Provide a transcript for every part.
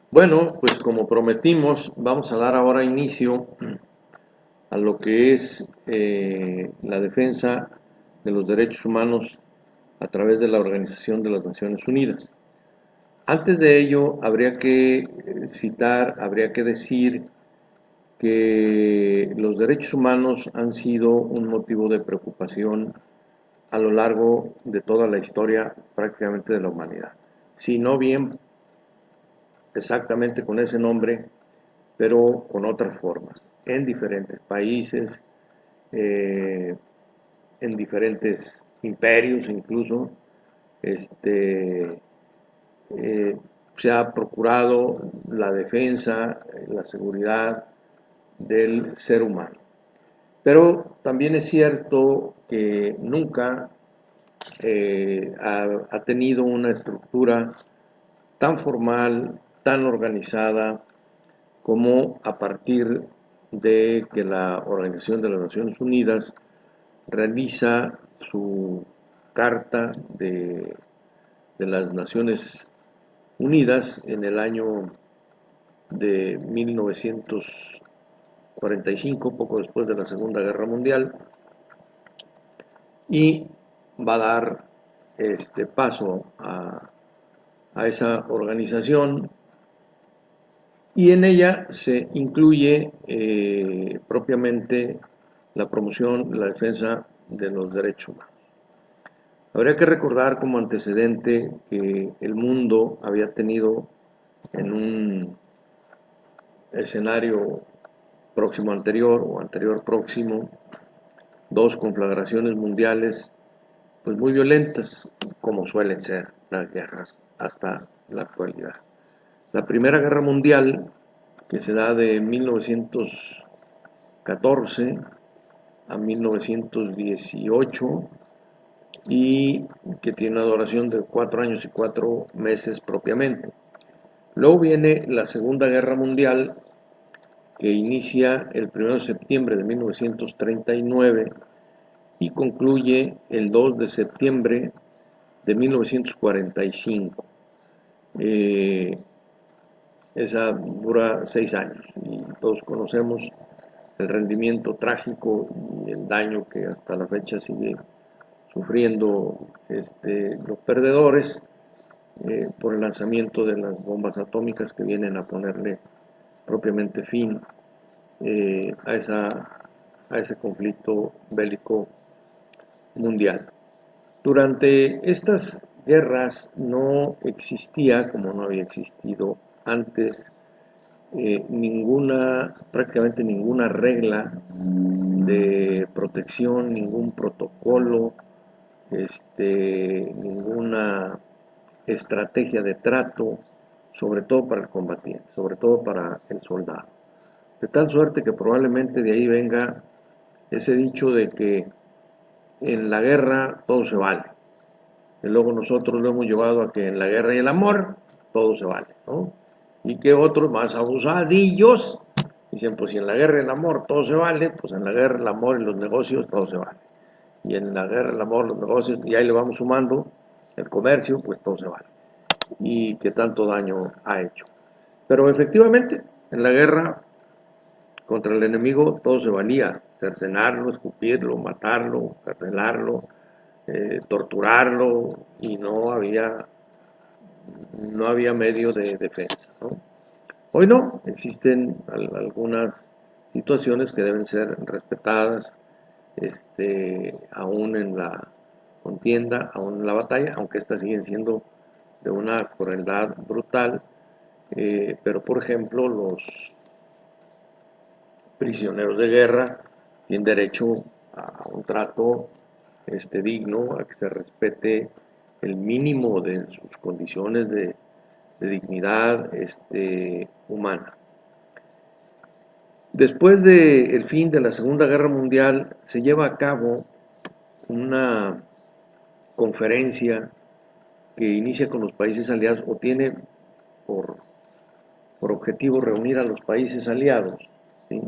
Bueno, pues como prometimos, vamos a dar ahora inicio a lo que es la defensa de los derechos humanos a través de la Organización de las Naciones Unidas. Antes de ello, habría que habría que decir que los derechos humanos han sido un motivo de preocupación a lo largo de toda la historia prácticamente de la humanidad. Si no bien exactamente con ese nombre, pero con otras formas, en diferentes países, eh, en diferentes imperios incluso, este, eh, se ha procurado la defensa, la seguridad del ser humano. Pero también es cierto que nunca ha tenido una estructura tan formal, tan organizada, como a partir de que la Organización de las Naciones Unidas realiza su Carta de las Naciones Unidas en el año de 1945, poco después de la Segunda Guerra Mundial, y va a dar paso a esa organización, y en ella se incluye propiamente la promoción, la defensa de los derechos humanos. Habría que recordar como antecedente que el mundo había tenido en un escenario próximo anterior o anterior próximo dos conflagraciones mundiales pues muy violentas, como suelen ser las guerras hasta la actualidad. La Primera Guerra Mundial, que se da de 1914 a 1918 y que tiene una duración de 4 años y 4 meses propiamente. Luego viene la Segunda Guerra Mundial, que inicia el 1 de septiembre de 1939 y concluye el 2 de septiembre de 1945. Eh, Esa dura 6 años y todos conocemos el rendimiento trágico y el daño que hasta la fecha sigue sufriendo los perdedores por el lanzamiento de las bombas atómicas que vienen a ponerle propiamente fin a ese conflicto bélico mundial. Durante estas guerras no existía, como no había existido antes, prácticamente ninguna regla de protección, ningún protocolo, ninguna estrategia de trato, sobre todo para el combatiente, sobre todo para el soldado. De tal suerte que probablemente de ahí venga ese dicho de que en la guerra todo se vale. Y luego nosotros lo hemos llevado a que en la guerra y el amor todo se vale, ¿no? Y que otros más abusadillos dicen, pues si en la guerra y el amor todo se vale, pues en la guerra, el amor y los negocios todo se vale. Y en la guerra, el amor, los negocios, y ahí le vamos sumando el comercio, pues todo se vale. Y que tanto daño ha hecho. Pero efectivamente, en la guerra contra el enemigo todo se valía, cercenarlo, escupirlo, matarlo, carcelarlo, torturarlo, y no había medio de defensa, ¿no? Hoy no, existen algunas situaciones que deben ser respetadas, aún en la contienda, aún en la batalla, aunque estas siguen siendo de una crueldad brutal, pero por ejemplo los prisioneros de guerra tienen derecho a un trato digno, a que se respete el mínimo de sus condiciones de dignidad humana. Después del fin de la Segunda Guerra Mundial se lleva a cabo una conferencia que inicia con los países aliados o tiene por, por objetivo reunir a los países aliados, ¿sí?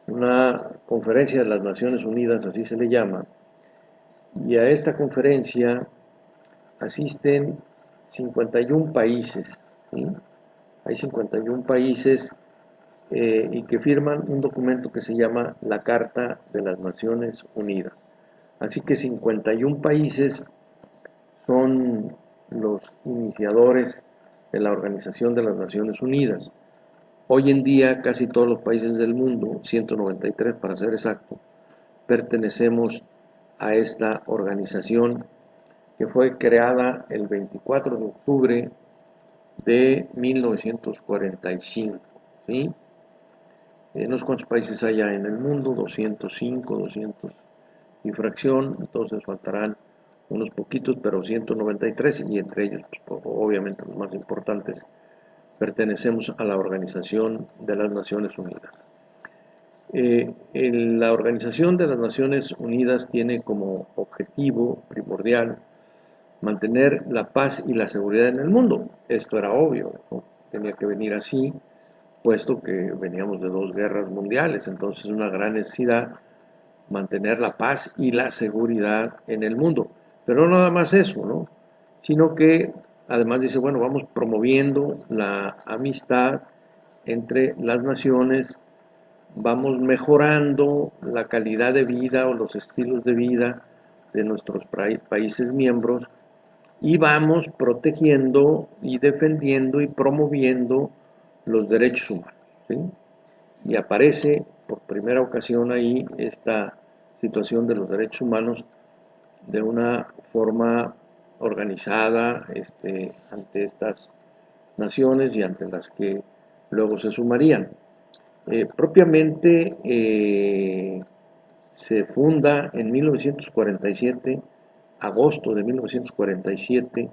Una conferencia de las Naciones Unidas, así se le llama, y a esta conferencia asisten 51 países, ¿sí? hay 51 países y que firman un documento que se llama la Carta de las Naciones Unidas. Así que 51 países son los iniciadores de la Organización de las Naciones Unidas. Hoy en día casi todos los países del mundo, 193 para ser exacto, pertenecemos a esta organización que fue creada el 24 de octubre de 1945. ¿Sí? No sé cuántos países hay en el mundo, 205, 200 y fracción, entonces faltarán unos poquitos, pero 193, y entre ellos, pues, obviamente los más importantes, pertenecemos a la Organización de las Naciones Unidas. La Organización de las Naciones Unidas tiene como objetivo primordial mantener la paz y la seguridad en el mundo. Esto era obvio, ¿no? Tenía que venir así, puesto que veníamos de 2 guerras mundiales, entonces una gran necesidad mantener la paz y la seguridad en el mundo. Pero no nada más eso, ¿no? Sino que además dice, bueno, vamos promoviendo la amistad entre las naciones, vamos mejorando la calidad de vida o los estilos de vida de nuestros países miembros y vamos protegiendo y defendiendo y promoviendo los derechos humanos. ¿Sí? Y aparece por primera ocasión ahí esta situación de los derechos humanos de una forma organizada ante estas naciones y ante las que luego se sumarían. Propiamente se funda en 1947, agosto de 1947,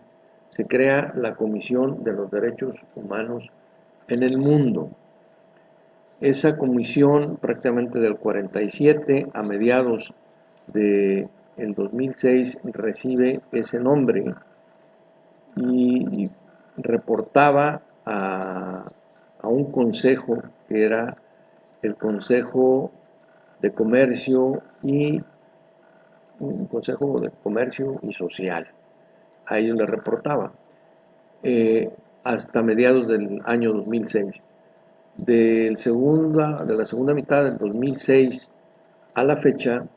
se crea la Comisión de los Derechos Humanos en el Mundo. Esa comisión prácticamente del 47 a mediados del 2006 recibe ese nombre y reportaba a un consejo que era el Consejo de Comercio y un Consejo de Comercio y Social. A ellos les reportaba hasta mediados del año 2006. De la segunda mitad del 2006 a la fecha,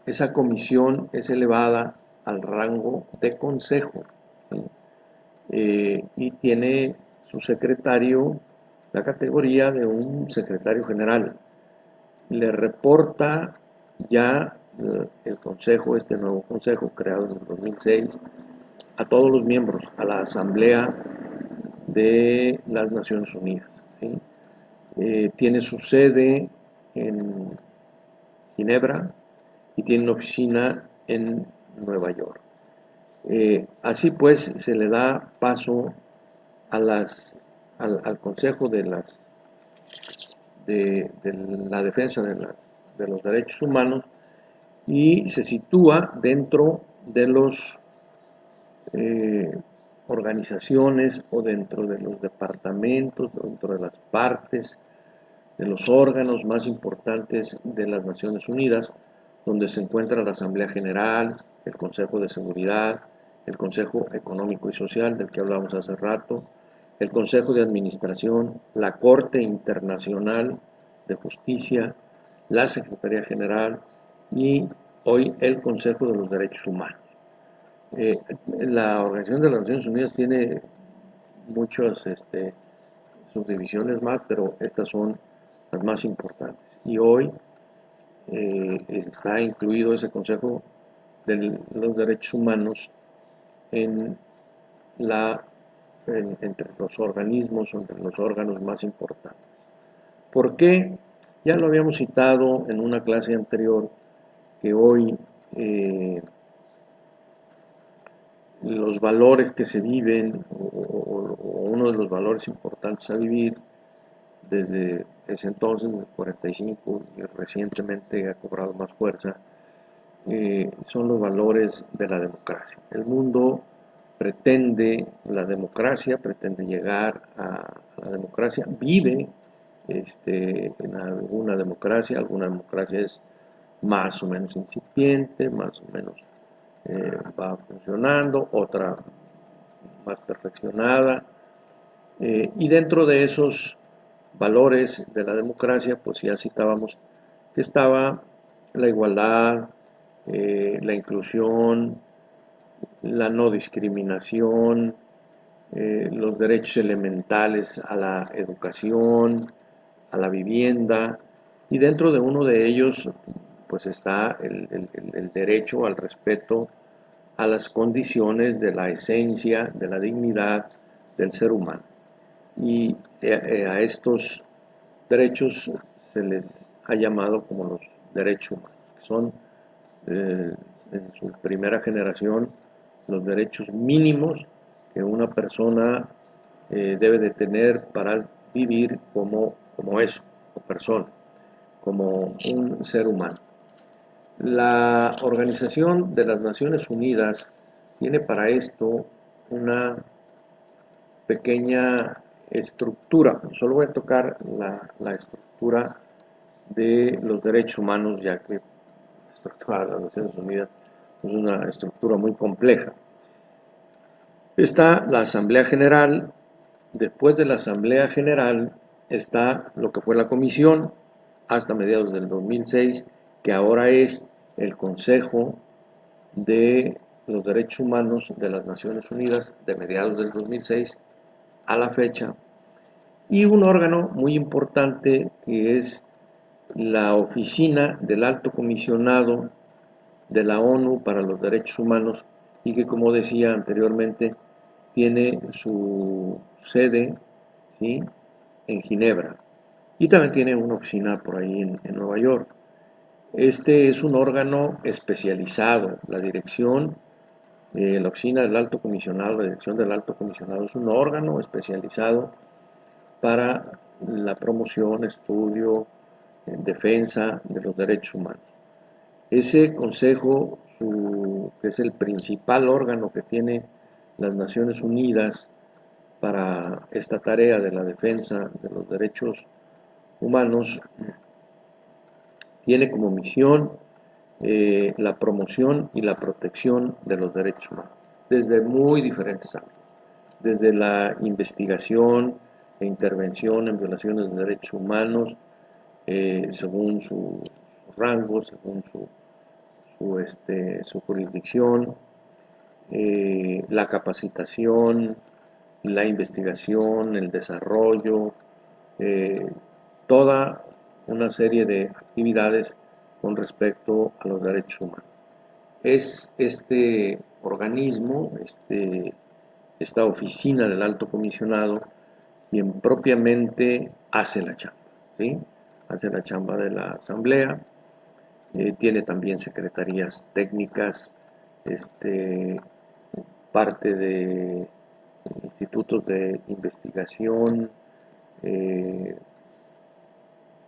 esa comisión es elevada al rango de consejo, ¿sí? Y tiene su secretario la categoría de un secretario general. Le reporta ya el consejo, este nuevo consejo creado en el 2006, a todos los miembros, a la Asamblea de las Naciones Unidas. ¿Sí? Tiene su sede en Ginebra y tiene una oficina en Nueva York. Así pues, se le da paso al Consejo de la Defensa de los Derechos Humanos y se sitúa dentro de los organizaciones o dentro de los departamentos, dentro de las partes, de los órganos más importantes de las Naciones Unidas, donde se encuentra la Asamblea General, el Consejo de Seguridad, el Consejo Económico y Social, del que hablábamos hace rato, el Consejo de Administración, la Corte Internacional de Justicia, la Secretaría General y hoy el Consejo de los Derechos Humanos. La Organización de las Naciones Unidas tiene muchas subdivisiones más, pero estas son las más importantes. Y hoy está incluido ese Consejo de los Derechos Humanos en entre los organismos o entre los órganos más importantes. ¿Por qué? Ya lo habíamos citado en una clase anterior, que hoy los valores que se viven, o uno de los valores importantes a vivir, desde ese entonces, desde el 45, y recientemente ha cobrado más fuerza, son los valores de la democracia. El mundo pretende la democracia, pretende llegar a la democracia, vive en alguna democracia es más o menos incipiente, más o menos va funcionando, otra más perfeccionada, y dentro de esos valores de la democracia, pues ya citábamos que estaba la igualdad, la inclusión, la no discriminación, los derechos elementales a la educación, a la vivienda, y dentro de uno de ellos pues está el derecho al respeto a las condiciones de la esencia, de la dignidad del ser humano. Y a estos derechos se les ha llamado como los derechos humanos, que son en su primera generación los derechos mínimos que una persona debe de tener para vivir como eso, como persona, como un ser humano. La Organización de las Naciones Unidas tiene para esto una pequeña estructura. Solo voy a tocar la estructura de los derechos humanos, ya que la estructura de las Naciones Unidas es una estructura muy compleja. Está la Asamblea General. Después de la Asamblea General está lo que fue la Comisión hasta mediados del 2006, que ahora es el Consejo de los Derechos Humanos de las Naciones Unidas, de mediados del 2006 a la fecha, y un órgano muy importante que es la Oficina del Alto Comisionado de la ONU para los Derechos Humanos, y que, como decía anteriormente, tiene su sede, ¿sí?, en Ginebra, y también tiene una oficina por ahí en Nueva York. Este es un órgano especializado. La dirección, la oficina del Alto Comisionado, la dirección del Alto Comisionado es un órgano especializado para la promoción, estudio, defensa de los derechos humanos. Ese consejo, que es el principal órgano que tiene las Naciones Unidas para esta tarea de la defensa de los derechos humanos, tiene como misión la promoción y la protección de los derechos humanos, desde muy diferentes ámbitos, desde la investigación e intervención en violaciones de derechos humanos, según su rango, según su jurisdicción, la capacitación, la investigación, el desarrollo, toda una serie de actividades con respecto a los derechos humanos. Es este organismo, esta oficina del Alto Comisionado, quien propiamente hace la chamba, ¿sí? Hace la chamba de la Asamblea, tiene también secretarías técnicas, parte de institutos de investigación,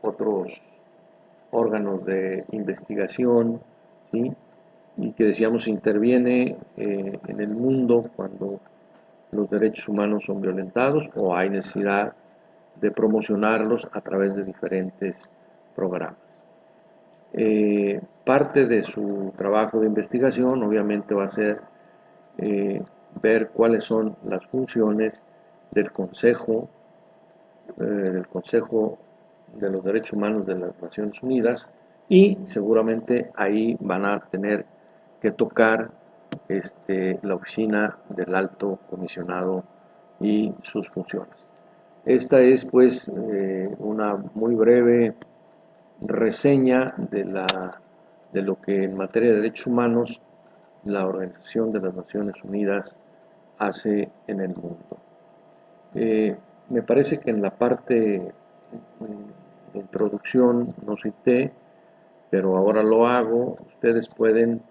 otros órganos de investigación, ¿sí?, y que decíamos interviene en el mundo cuando los derechos humanos son violentados o hay necesidad de promocionarlos a través de diferentes programas. Parte de su trabajo de investigación obviamente va a ser ver cuáles son las funciones del Consejo de los Derechos Humanos de las Naciones Unidas, y seguramente ahí van a tener que tocar la oficina del Alto Comisionado y sus funciones. Esta es pues una muy breve reseña de lo que en materia de derechos humanos la Organización de las Naciones Unidas hace en el mundo. Me parece que en la parte de introducción no cité, pero ahora lo hago. Ustedes pueden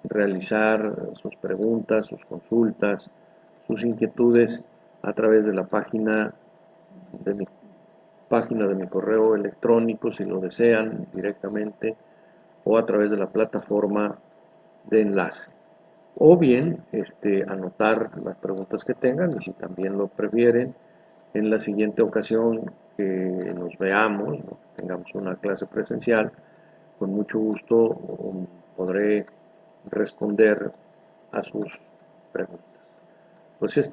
realizar sus preguntas, sus consultas, sus inquietudes a través de la página de mi correo electrónico, si lo desean directamente, o a través de la plataforma de enlace. O bien anotar las preguntas que tengan, y si también lo prefieren, en la siguiente ocasión que nos veamos, ¿no?, tengamos una clase presencial, con mucho gusto podré responder a sus preguntas. Pues